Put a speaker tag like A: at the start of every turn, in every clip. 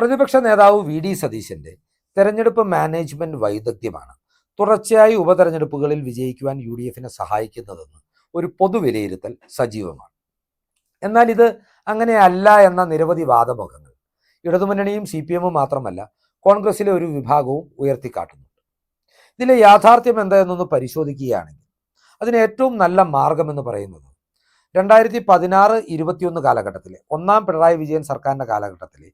A: പ്രതിപക്ഷ നേതാവ് വി സതീശന്റെ തെരഞ്ഞെടുപ്പ് മാനേജ്മെന്റ് വൈദഗ്ധ്യമാണ് തുടർച്ചയായി ഉപതെരഞ്ഞെടുപ്പുകളിൽ വിജയിക്കുവാൻ UDFിനെ സഹായിക്കുന്നതെന്ന് ഒരു പൊതുവിലയിരുത്തൽ സജീവമാണ്. എന്നാൽ ഇത് അങ്ങനെയല്ല എന്ന നിരവധി വാദമുഖങ്ങൾ ഇടതുമുന്നണിയും CPMും മാത്രമല്ല കോൺഗ്രസിലെ ഒരു വിഭാഗവും ഉയർത്തിക്കാട്ടുന്നുണ്ട്. ഇതിലെ യാഥാർത്ഥ്യം എന്താണെന്നൊന്ന് പരിശോധിക്കുകയാണെങ്കിൽ അതിന് ഏറ്റവും നല്ല മാർഗമെന്ന് പറയുന്നത് 2016-21 കാലഘട്ടത്തിലെ ഒന്നാം പിണറായി വിജയൻ സർക്കാരിൻ്റെ കാലഘട്ടത്തിലെ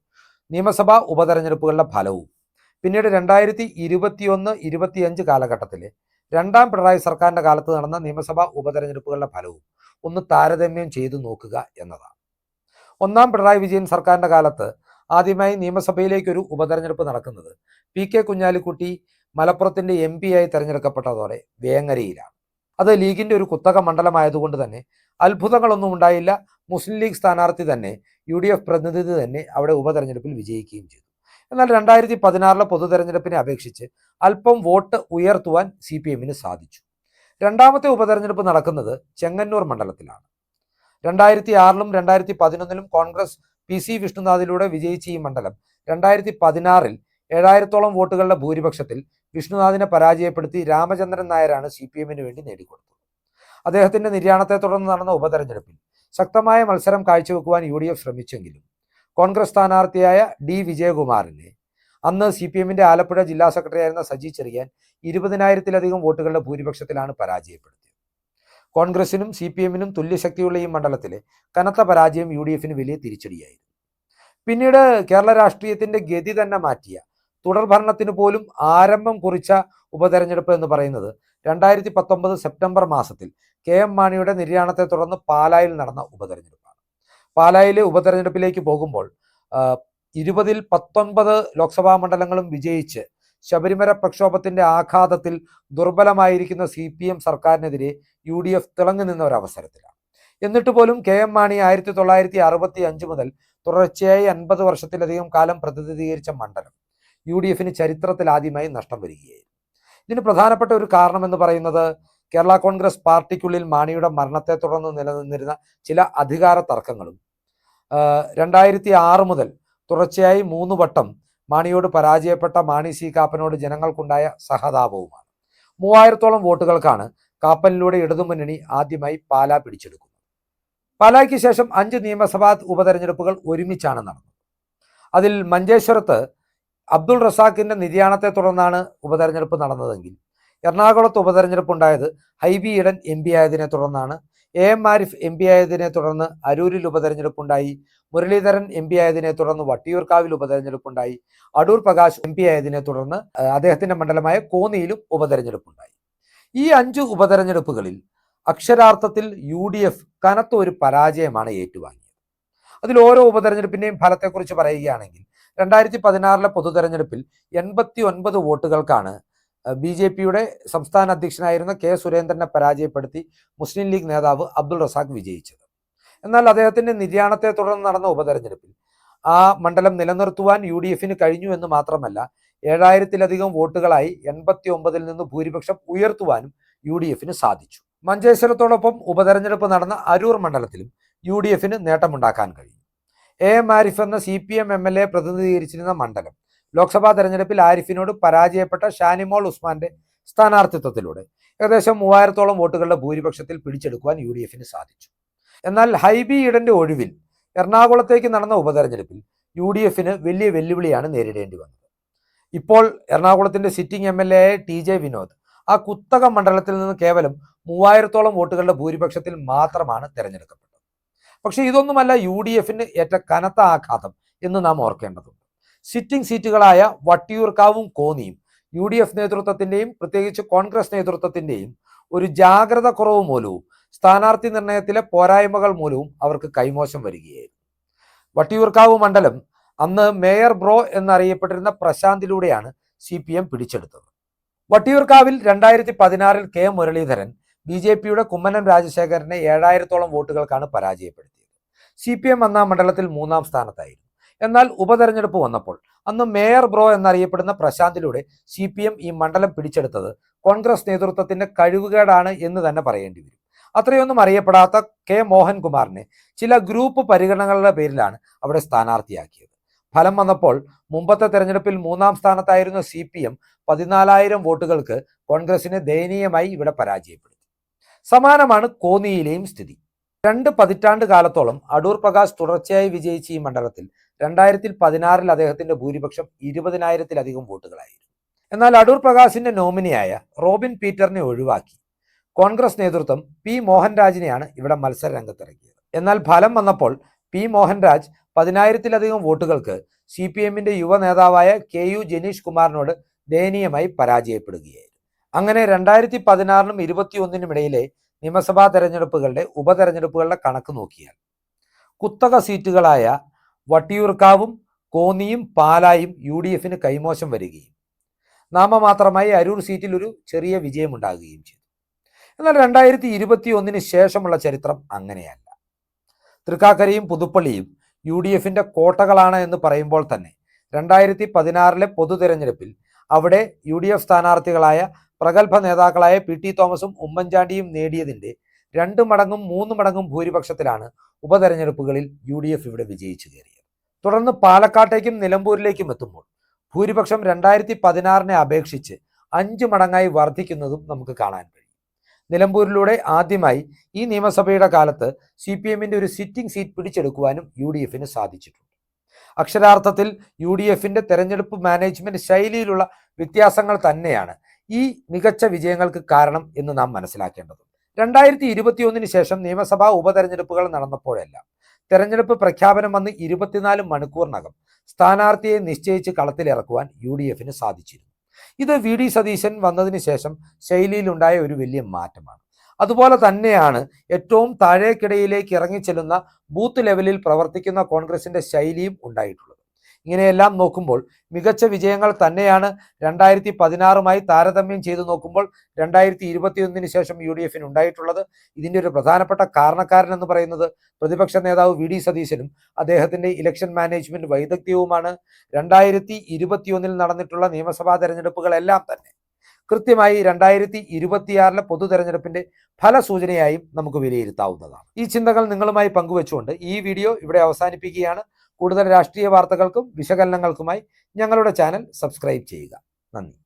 A: നിയമസഭാ ഉപതെരഞ്ഞെടുപ്പുകളുടെ ഫലവും പിന്നീട് 2021-25 കാലഘട്ടത്തിലെ രണ്ടാം പിണറായി സർക്കാരിൻ്റെ കാലത്ത് നടന്ന നിയമസഭാ ഉപതെരഞ്ഞെടുപ്പുകളുടെ ഫലവും ഒന്ന് താരതമ്യം ചെയ്തു നോക്കുക എന്നതാണ്. ഒന്നാം പിണറായി വിജയൻ സർക്കാരിൻ്റെ കാലത്ത് ആദ്യമായി നിയമസഭയിലേക്ക് ഒരു ഉപതെരഞ്ഞെടുപ്പ് നടക്കുന്നത് PK കുഞ്ഞാലിക്കുട്ടി മലപ്പുറത്തിൻ്റെ MP ആയി തെരഞ്ഞെടുക്കപ്പെട്ടതോടെ വേങ്ങരയിലാണ്. അത് ലീഗിൻ്റെ ഒരു കുത്തക മണ്ഡലമായതുകൊണ്ട് തന്നെ അത്ഭുതങ്ങളൊന്നും ഉണ്ടായില്ല. മുസ്ലിം ലീഗ് സ്ഥാനാർത്ഥി തന്നെ UDF പ്രതിനിധി തന്നെ അവിടെ ഉപതെരഞ്ഞെടുപ്പിൽ വിജയിക്കുകയും ചെയ്തു. എന്നാൽ 2016 പൊതു തെരഞ്ഞെടുപ്പിനെ അപേക്ഷിച്ച് അല്പം വോട്ട് ഉയർത്തുവാൻ CPMന് സാധിച്ചു. രണ്ടാമത്തെ ഉപതെരഞ്ഞെടുപ്പ് നടക്കുന്നത് ചെങ്ങന്നൂർ മണ്ഡലത്തിലാണ്. 2006-ലും 2011-ലും കോൺഗ്രസ് PC വിഷ്ണുനാഥിലൂടെ വിജയിച്ച ഈ മണ്ഡലം 2016-ൽ 7000-ഓളം വോട്ടുകളുടെ ഭൂരിപക്ഷത്തിൽ വിഷ്ണുനാഥിനെ പരാജയപ്പെടുത്തി രാമചന്ദ്രൻ നായരാണ് CPMന് വേണ്ടി നേടിക്കൊടുത്തത്. അദ്ദേഹത്തിന്റെ നിര്യാണത്തെ തുടർന്ന് നടന്ന ഉപതെരഞ്ഞെടുപ്പിൽ ശക്തമായ മത്സരം കാഴ്ചവെക്കുവാൻ UDF ശ്രമിച്ചെങ്കിലും കോൺഗ്രസ് സ്ഥാനാർത്ഥിയായ D വിജയകുമാറിനെ അന്ന് CPMന്റെ ആലപ്പുഴ ജില്ലാ സെക്രട്ടറി ആയിരുന്ന സജി ചെറിയാൻ 20,000-ലധികം വോട്ടുകളുടെ ഭൂരിപക്ഷത്തിലാണ് പരാജയപ്പെടുത്തിയത്. കോൺഗ്രസിനും CPMനും തുല്യശക്തിയുള്ള ഈ മണ്ഡലത്തിലെ കനത്ത പരാജയം UDFന് വലിയ തിരിച്ചടിയായിരുന്നു. പിന്നീട് കേരള രാഷ്ട്രീയത്തിന്റെ ഗതി തന്നെ മാറ്റിയ തുടർഭരണത്തിന് പോലും ആരംഭം കുറിച്ച ഉപതെരഞ്ഞെടുപ്പ് എന്ന് പറയുന്നത് 2019 സെപ്റ്റംബർ മാസത്തിൽ KM മാണിയുടെ നിര്യാണത്തെ തുടർന്ന് പാലായിൽ നടന്ന ഉപതെരഞ്ഞെടുപ്പാണ്. പാലായിലെ ഉപതെരഞ്ഞെടുപ്പിലേക്ക് പോകുമ്പോൾ 20-ൽ 19 ലോക്സഭാ മണ്ഡലങ്ങളും വിജയിച്ച് ശബരിമല പ്രക്ഷോഭത്തിന്റെ ആഘാതത്തിൽ ദുർബലമായിരിക്കുന്ന CPM സർക്കാരിനെതിരെ UDF തിളങ്ങി നിന്ന ഒരവസരത്തിലാണ്. എന്നിട്ട് പോലും KM മാണി 1965 മുതൽ തുടർച്ചയായി 50 വർഷത്തിലധികം കാലം പ്രതിനിധീകരിച്ച മണ്ഡലം UDFന് ചരിത്രത്തിൽ ആദ്യമായി നഷ്ടം വരികയായിരുന്നു. ഇതിന് പ്രധാനപ്പെട്ട ഒരു കാരണം എന്ന് പറയുന്നത് കേരള കോൺഗ്രസ് പാർട്ടിക്കുള്ളിൽ മാണിയുടെ മരണത്തെ തുടർന്ന് നിലനിന്നിരുന്ന ചില അധികാര തർക്കങ്ങളും 2006 മുതൽ തുടർച്ചയായി 3 വട്ടം മാണിയോട് പരാജയപ്പെട്ട മാണി C കാപ്പനോട് ജനങ്ങൾക്കുണ്ടായ സഹതാപവുമാണ്. 3000-ഓളം വോട്ടുകൾക്കാണ് കാപ്പനിലൂടെ ഇടതുമുന്നണി ആദ്യമായി പാലാ പിടിച്ചെടുക്കുന്നത്. പാലായ്ക്ക് ശേഷം 5 നിയമസഭാ ഉപതെരഞ്ഞെടുപ്പുകൾ ഒരുമിച്ചാണ് നടന്നത്. അതിൽ മഞ്ചേശ്വരത്ത് അബ്ദുൾ റസാഖിന്റെ നിര്യാണത്തെ തുടർന്നാണ് ഉപതെരഞ്ഞെടുപ്പ് നടന്നതെങ്കിൽ എറണാകുളത്ത് ഉപതെരഞ്ഞെടുപ്പ് ഉണ്ടായത് ഹൈബി ഈഡൻ MP ആയതിനെ തുടർന്നാണ്. AM ആരിഫ് MP ആയതിനെ തുടർന്ന് അരൂരിൽ ഉപതെരഞ്ഞെടുപ്പുണ്ടായി. മുരളീധരൻ MP ആയതിനെ തുടർന്ന് വട്ടിയൂർക്കാവിൽ ഉപതെരഞ്ഞെടുപ്പുണ്ടായി. അടൂർ പ്രകാശ് MP ആയതിനെ തുടർന്ന് അദ്ദേഹത്തിന്റെ മണ്ഡലമായ കോന്നിയിലും ഉപതെരഞ്ഞെടുപ്പുണ്ടായി. ഈ 5 ഉപതെരഞ്ഞെടുപ്പുകളിൽ അക്ഷരാർത്ഥത്തിൽ UDF കനത്ത ഒരു പരാജയമാണ് ഏറ്റുവാങ്ങിയത്. അതിൽ ഓരോ ഉപതെരഞ്ഞെടുപ്പിന്റെയും ഫലത്തെക്കുറിച്ച് പറയുകയാണെങ്കിൽ 2016 പൊതു തെരഞ്ഞെടുപ്പിൽ 89 വോട്ടുകൾക്കാണ് BJPയുടെ സംസ്ഥാന അധ്യക്ഷനായിരുന്ന K സുരേന്ദ്രനെ പരാജയപ്പെടുത്തി മുസ്ലിം ലീഗ് നേതാവ് അബ്ദുൾ റസാഖ് വിജയിച്ചത്. എന്നാൽ അദ്ദേഹത്തിന്റെ നിര്യാണത്തെ തുടർന്ന് നടന്ന ഉപതെരഞ്ഞെടുപ്പിൽ ആ മണ്ഡലം നിലനിർത്തുവാൻ UDFന് കഴിഞ്ഞു എന്ന് മാത്രമല്ല 7000-ലധികം വോട്ടുകളായി 89-ൽ നിന്ന് ഭൂരിപക്ഷം ഉയർത്തുവാനും UDFന് സാധിച്ചു. മഞ്ചേശ്വരത്തോടൊപ്പം ഉപതെരഞ്ഞെടുപ്പ് നടന്ന അരൂർ മണ്ഡലത്തിലും UDFന് നേട്ടമുണ്ടാക്കാൻ കഴിഞ്ഞു. AM ആരിഫ് എന്ന CPM MLA പ്രതിനിധീകരിച്ചിരുന്ന മണ്ഡലം ലോക്സഭാ തെരഞ്ഞെടുപ്പിൽ ആരിഫിനോട് പരാജയപ്പെട്ട ഷാനിമോൾ ഉസ്മാന്റെ സ്ഥാനാർത്ഥിത്വത്തിലൂടെ ഏകദേശം 3000-ഓളം വോട്ടുകളുടെ ഭൂരിപക്ഷത്തിൽ പിടിച്ചെടുക്കുവാൻ UDFന് സാധിച്ചു. എന്നാൽ ഹൈബി ഈഡന്റെ ഒഴിവിൽ എറണാകുളത്തേക്ക് നടന്ന ഉപതെരഞ്ഞെടുപ്പിൽ UDFന് വലിയ വെല്ലുവിളിയാണ് നേരിടേണ്ടി വന്നത്. ഇപ്പോൾ എറണാകുളത്തിന്റെ സിറ്റിംഗ് MLA ആയ TJ വിനോദ് ആ കുത്തക മണ്ഡലത്തിൽ നിന്ന് കേവലം 3000-ഓളം വോട്ടുകളുടെ ഭൂരിപക്ഷത്തിൽ മാത്രമാണ് തെരഞ്ഞെടുക്കപ്പെട്ടത്. പക്ഷെ ഇതൊന്നുമല്ല UDFന് ഏറ്റ കനത്ത ആഘാതം എന്ന് നാം ഓർക്കേണ്ടതുണ്ട്. സിറ്റിംഗ് സീറ്റുകളായ വട്ടിയൂർക്കാവും കോന്നിയും UDF നേതൃത്വത്തിന്റെയും പ്രത്യേകിച്ച് കോൺഗ്രസ് നേതൃത്വത്തിന്റെയും ഒരു ജാഗ്രത കുറവ് മൂലവും സ്ഥാനാർത്ഥി നിർണയത്തിലെ പോരായ്മകൾ മൂലവും അവർക്ക് കൈമോശം വരികയായിരുന്നു. വട്ടിയൂർക്കാവ് മണ്ഡലം അന്ന് മേയർ ബ്രോ എന്നറിയപ്പെട്ടിരുന്ന പ്രശാന്തിലൂടെയാണ് CPM പിടിച്ചെടുത്തത്. വട്ടിയൂർക്കാവിൽ 2016-ൽ K മുരളീധരൻ BJPയുടെ കുമ്മനം രാജശേഖരനെ 7000-ഓളം വോട്ടുകൾക്കാണ് പരാജയപ്പെടുത്തിയത്. CPM അന്ന് ആ മണ്ഡലത്തിൽ 3-ാം സ്ഥാനത്തായിരുന്നു. എന്നാൽ ഉപതെരഞ്ഞെടുപ്പ് വന്നപ്പോൾ അന്ന് മേയർ ബ്രോ എന്നറിയപ്പെടുന്ന പ്രശാന്തിലൂടെ CPM ഈ മണ്ഡലം പിടിച്ചെടുത്തത് കോൺഗ്രസ് നേതൃത്വത്തിന്റെ കഴിവുകേടാണ് എന്ന് തന്നെ പറയേണ്ടി വരും. അത്രയൊന്നും അറിയപ്പെടാത്ത K മോഹൻകുമാറിനെ ചില ഗ്രൂപ്പ് പരിഗണനകളുടെ പേരിലാണ് അവിടെ സ്ഥാനാർത്ഥിയാക്കിയത്. ഫലം വന്നപ്പോൾ മുമ്പത്തെ തെരഞ്ഞെടുപ്പിൽ 3-ാം സ്ഥാനത്തായിരുന്ന CPM 14,000 വോട്ടുകൾക്ക് കോൺഗ്രസിനെ ദയനീയമായി ഇവിടെ പരാജയപ്പെടുത്തി. സമാനമാണ് കോന്നിയിലെയും സ്ഥിതി. 2 പതിറ്റാണ്ട് കാലത്തോളം അടൂർ പ്രകാശ് തുടർച്ചയായി വിജയിച്ച ഈ മണ്ഡലത്തിൽ 2016 അദ്ദേഹത്തിന്റെ ഭൂരിപക്ഷം 20,000-ലധികം വോട്ടുകളായിരുന്നു. എന്നാൽ അടൂർ പ്രകാശിന്റെ നോമിനിയായ റോബിൻ പീറ്ററിനെ ഒഴിവാക്കി കോൺഗ്രസ് നേതൃത്വം P. മോഹൻരാജിനെയാണ് ഇവിടെ മത്സര രംഗത്തിറക്കിയത്. എന്നാൽ ഫലം വന്നപ്പോൾ P. മോഹൻരാജ് 10,000-ലധികം വോട്ടുകൾക്ക് CPM-ന്റെ യുവ നേതാവായ KU ജനീഷ് കുമാറിനോട് ദയനീയമായി പരാജയപ്പെടുകയായിരുന്നു. അങ്ങനെ 2016-നും 2021-നും ഇടയിലെ നിയമസഭാ തെരഞ്ഞെടുപ്പുകളുടെ ഉപതെരഞ്ഞെടുപ്പുകളുടെ കണക്ക് നോക്കിയാൽ കുത്തക സീറ്റുകളായ വട്ടിയൂർക്കാവും കോന്നിയും പാലായും UDFന് കൈമോശം വരികയും നാമമാത്രമായി അരൂർ സീറ്റിൽ ഒരു ചെറിയ വിജയമുണ്ടാകുകയും ചെയ്തു. എന്നാൽ 2021-ന് ശേഷമുള്ള ചരിത്രം അങ്ങനെയല്ല. തൃക്കാക്കരയും പുതുപ്പള്ളിയും UDFന്റെ കോട്ടകളാണ് എന്ന് പറയുമ്പോൾ തന്നെ 2016-ലെ പൊതു തെരഞ്ഞെടുപ്പിൽ അവിടെ UDF സ്ഥാനാർത്ഥികളായ പ്രഗത്ഭ നേതാക്കളായ PT തോമസും ഉമ്മൻചാണ്ടിയും നേടിയതിന്റെ 2 മടങ്ങും 3 മടങ്ങും ഭൂരിപക്ഷത്തിലാണ് ഉപതെരഞ്ഞെടുപ്പുകളിൽ UDF ഇവിടെ വിജയിച്ചു കയറിയത്. തുടർന്ന് പാലക്കാട്ടേക്കും നിലമ്പൂരിലേക്കും എത്തുമ്പോൾ ഭൂരിപക്ഷം 2016-നെ അപേക്ഷിച്ച് 5 മടങ്ങായി വർദ്ധിക്കുന്നതും നമുക്ക് കാണാൻ കഴിയും. നിലമ്പൂരിലൂടെ ആദ്യമായി ഈ നിയമസഭയുടെ കാലത്ത് CPM-ന്റെ ഒരു സിറ്റിംഗ് സീറ്റ് പിടിച്ചെടുക്കുവാനും UDFന് സാധിച്ചിട്ടുണ്ട്. അക്ഷരാർത്ഥത്തിൽ UDFന്റെ തെരഞ്ഞെടുപ്പ് മാനേജ്മെന്റ് ശൈലിയിലുള്ള വ്യത്യാസങ്ങൾ തന്നെയാണ് ഈ മികച്ച വിജയങ്ങൾക്ക് കാരണം എന്ന് നാം മനസ്സിലാക്കേണ്ടതുണ്ട്. 2021-ന് ശേഷം നിയമസഭാ ഉപതെരഞ്ഞെടുപ്പുകൾ നടന്നപ്പോഴെല്ലാം തെരഞ്ഞെടുപ്പ് പ്രഖ്യാപനം വന്ന് 24 മണിക്കൂറിനകം സ്ഥാനാർത്ഥിയെ നിശ്ചയിച്ച് കളത്തിലിറക്കുവാൻ UDFന് സാധിച്ചിരുന്നു. ഇത് VD സതീശൻ വന്നതിന് ശേഷം ശൈലിയിലുണ്ടായ ഒരു വലിയ മാറ്റമാണ്. അതുപോലെ തന്നെയാണ് ഏറ്റവും താഴേക്കിടയിലേക്ക് ഇറങ്ങിച്ചെല്ലുന്ന ബൂത്ത് ലെവലിൽ പ്രവർത്തിക്കുന്ന കോൺഗ്രസിന്റെ ശൈലിയും ഉണ്ടായിട്ടുള്ളത്. ഇങ്ങനെയെല്ലാം നോക്കുമ്പോൾ മികച്ച വിജയങ്ങൾ തന്നെയാണ് 2016-മായി താരതമ്യം ചെയ്തു നോക്കുമ്പോൾ 2021-ന് ശേഷം UDFന് ഉണ്ടായിട്ടുള്ളത്. ഇതിൻ്റെ ഒരു പ്രധാനപ്പെട്ട കാരണക്കാരൻ എന്ന് പറയുന്നത് പ്രതിപക്ഷ നേതാവ് VD സതീശനും അദ്ദേഹത്തിന്റെ ഇലക്ഷൻ മാനേജ്മെന്റ് വൈദഗ്ധ്യവുമാണ്. 2021-ൽ നടന്നിട്ടുള്ള നിയമസഭാ തെരഞ്ഞെടുപ്പുകളെല്ലാം തന്നെ കൃത്യമായി 2026-ലെ പൊതു തെരഞ്ഞെടുപ്പിന്റെ ഫലസൂചനയായും നമുക്ക് വിലയിരുത്താവുന്നതാണ്. ഈ ചിന്തകൾ നിങ്ങളുമായി പങ്കുവെച്ചുകൊണ്ട് ഈ വീഡിയോ ഇവിടെ അവസാനിപ്പിക്കുകയാണ്. കൂടുതൽ രാഷ്ട്രീയ വാർത്തകൾക്കും വിശകലനങ്ങൾക്കുമായി ഞങ്ങളുടെ ചാനൽ സബ്സ്ക്രൈബ് ചെയ്യുക. നന്ദി.